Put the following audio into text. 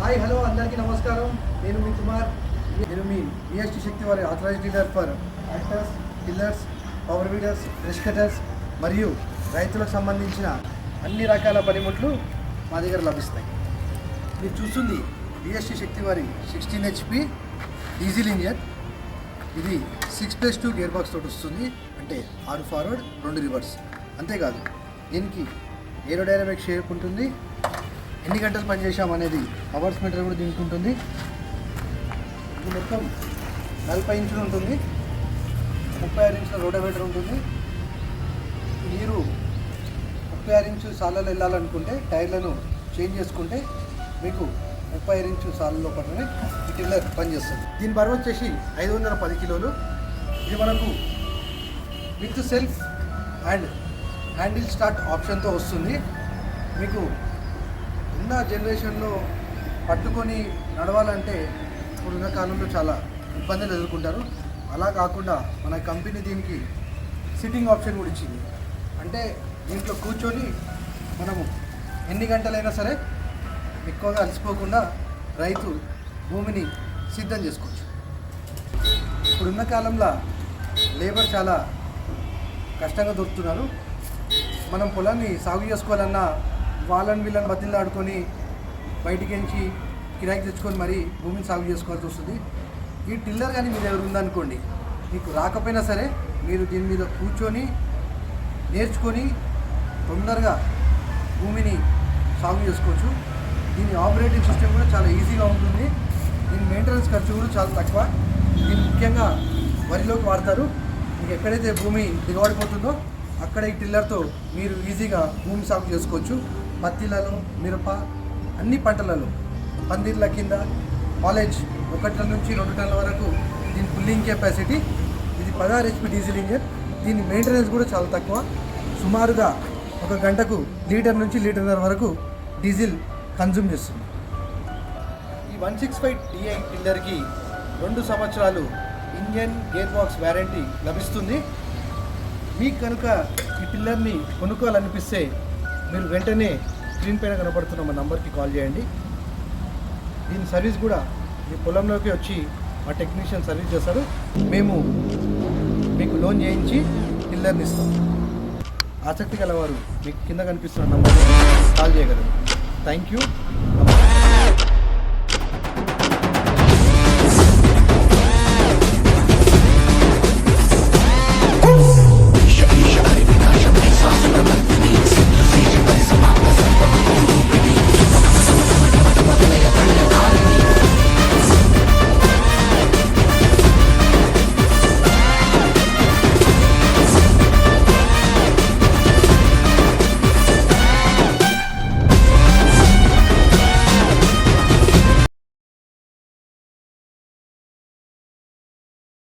Hi hello అందరికీ నమస్కారం. నేను మీ కుమార్. నేను మీ విఎస్టీ శక్తి వారి authorised dealer for tractors, tillers, power weeders, brush cutters మరియు రైతులకు సంబంధించిన అన్ని రకాల పనిముట్లు మా దగ్గర లభిస్తాయి. మీరు చూస్తుంది విఎస్టీ శక్తి వారి 16 HP డీజిల్ ఇంజన్. ఇది 6+2 గేర్ బాక్స్ తోటి వస్తుంది. అంటే 6 ఫార్వర్డ్ 2 రివర్స్. అంతేకాదు దీనికి ఏరోడైనమిక్ షేప్ ఉంటుంది. ఎన్ని గంటలు పనిచేసాం అనేది అవర్స్ మీటర్ కూడా దీనికి ఉంటుంది. ఇది మొత్తం 40 ఇంచులు ఉంటుంది. 36 ఇంచుల రోటోవేటర్ ఉంటుంది. మీరు 36 ఇంచు సాలలో వెళ్ళాలనుకుంటే టైర్లను చేంజ్ చేసుకుంటే మీకు 35 ఇంచు సాలలో పక్కనే ఈ టిల్లర్ పనిచేస్తుంది. దీని బరువు వచ్చేసి 510 కిలోలు. ఇది మనకు with self and handle start ఆప్షన్తో వస్తుంది. మీకు ఉన్న జనరేషన్లో పట్టుకొని నడవాలంటే ఇప్పుడున్న కాలంలో చాలా ఇబ్బందులు ఎదుర్కొంటారు. అలా కాకుండా మన కంపెనీ దీనికి సిట్టింగ్ ఆప్షన్ కూడా ఇచ్చింది. అంటే దీంట్లో కూర్చొని మనము ఎన్ని గంటలైనా సరే ఎక్కువగా అలసిపోకుండా రైతు భూమిని సిద్ధం చేసుకోవచ్చు. ఇప్పుడున్న కాలంలో లేబర్ చాలా కష్టంగా దొరుకుతున్నారు. మనం పొలాన్ని సాగు చేసుకోవాలన్నా వీళ్ళని బతిలాడుకొని బయటికి ఎంచి కిరాయికి తెచ్చుకొని మరీ భూమిని సాగు చేసుకోవాల్సి వస్తుంది. ఈ టిల్లర్ కానీ మీ దగ్గర ఉందనుకోండి, మీకు రాకపోయినా సరే మీరు దీని మీద కూర్చొని నేర్చుకొని తొందరగా భూమిని సాగు చేసుకోవచ్చు. దీని ఆపరేటింగ్ సిస్టమ్ కూడా చాలా ఈజీగా ఉంటుంది. దీని మెయింటెనెన్స్ ఖర్చు కూడా చాలా తక్కువ. దీన్ని ముఖ్యంగా వరిలోకి వాడతారు. మీకు ఎక్కడైతే భూమి దిగబడిపోతుందో అక్కడ ఈ టిల్లర్తో మీరు ఈజీగా భూమి సాగు చేసుకోవచ్చు. పత్తిలలో, మిరప, అన్ని పంటలలో, పందిర్ల కింద కాలేజ్ 1 టన్ నుంచి 2 టన్నుల వరకు దీని పుల్లింగ్ కెపాసిటీ. ఇది 16 HP డీజిల్ ఇంజన్. దీని మెయింటెనెన్స్ కూడా చాలా తక్కువ. సుమారుగా 1 గంటకు లీటర్ నుంచి లీటర్న్నర వరకు డీజిల్ కన్జ్యూమ్ చేస్తుంది. ఈ 165 DI టిల్లర్కి 2 సంవత్సరాలు ఇంజన్ గేర్ బాక్స్ వారంటీ లభిస్తుంది. మీకు కనుక ఈ టిల్లర్ని కొనుక్కోవాలనిపిస్తే మీరు వెంటనే స్క్రీన్ పైన కనపడుతున్న మా నంబర్కి కాల్ చేయండి. దీని సర్వీస్ కూడా మీ పొలంలోకి వచ్చి మా టెక్నీషియన్ సర్వీస్ చేస్తారు. మేము మీకు లోన్ చేయించి టిల్లర్ని ఇస్తాం. ఆసక్తి గలవారు మీకు కింద కనిపిస్తున్న నంబర్కి కాల్ చేయగలరు. Thank you.